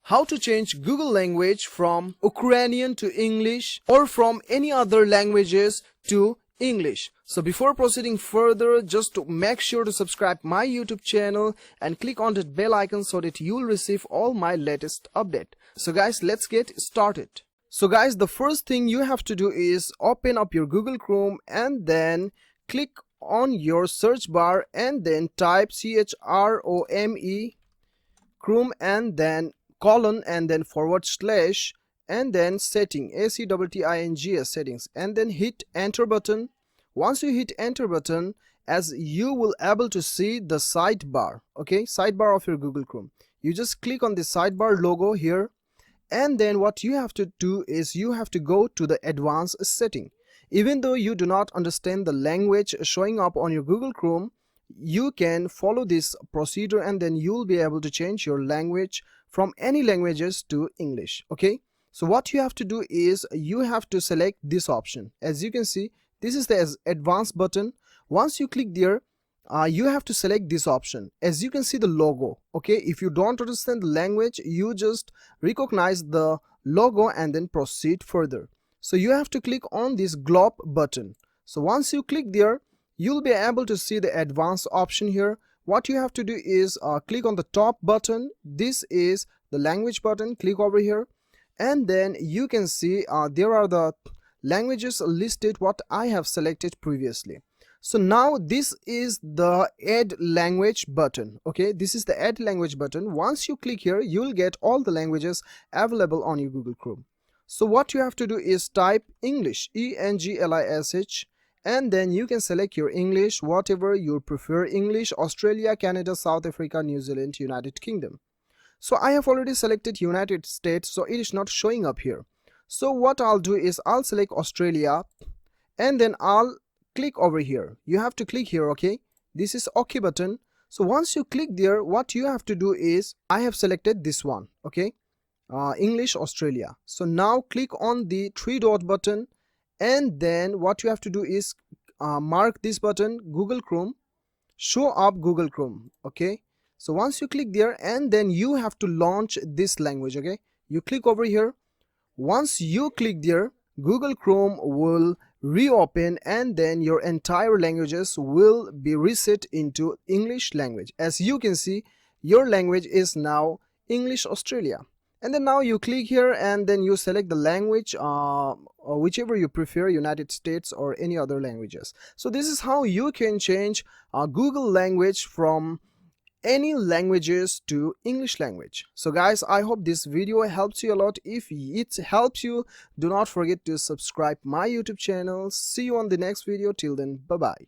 how to change Google language from Ukrainian to English or from any other languages to English. So before proceeding further, just to make sure to subscribe my YouTube channel and click on that bell icon so that you'll receive all my latest update. So guys, let's get started. So guys, the first thing you have to do is open up your Google Chrome and then click on your search bar and then type CHROME Chrome and then colon and then / and then setting ACTTINGS settings and then hit enter button. Once you hit enter button, as you will able to see the sidebar, okay, sidebar of your Google Chrome. You just click on the sidebar logo here, and then what you have to do is you have to go to the advanced setting. Even though you do not understand the language showing up on your Google Chrome, you can follow this procedure and then you'll be able to change your language from any languages to English. Okay, so what you have to do is you have to select this option. As you can see, this is the advanced button. Once you click there, you have to select this option. As you can see the logo, okay, if you don't understand the language, you just recognize the logo and then proceed further. So you have to click on this globe button. So once you click there, you'll be able to see the advanced option here. What you have to do is click on the top button. This is the language button. Click over here and then you can see there are the languages listed what I have selected previously. So now this is the add language button. Okay, this is the add language button. Once you click here, you'll get all the languages available on your Google Chrome. So what you have to do is type English, ENGLISH, and then you can select your English, whatever you prefer. English, Australia, Canada, South Africa, New Zealand, United Kingdom. So I have already selected United States, so it is not showing up here. So what I'll do is I'll select Australia and then I'll click over here. You have to click here, okay? This is OK button. So once you click there, what you have to do is I have selected this one, okay? English, Australia. So now click on the 3-dot button and then what you have to do is mark this button, Google Chrome, show up Google Chrome, okay? So once you click there and then you have to launch this language, okay? You click over here. Once you click there, Google Chrome will reopen and then your entire languages will be reset into English language. As you can see, your language is now English Australia. And then now you click here and then you select the language or whichever you prefer, United States or any other languages. So this is how you can change Google language from any languages to English language. So guys, I hope this video helps you a lot. If it helps you, do not forget to subscribe my YouTube channel. See you on the next video. Till then, bye bye.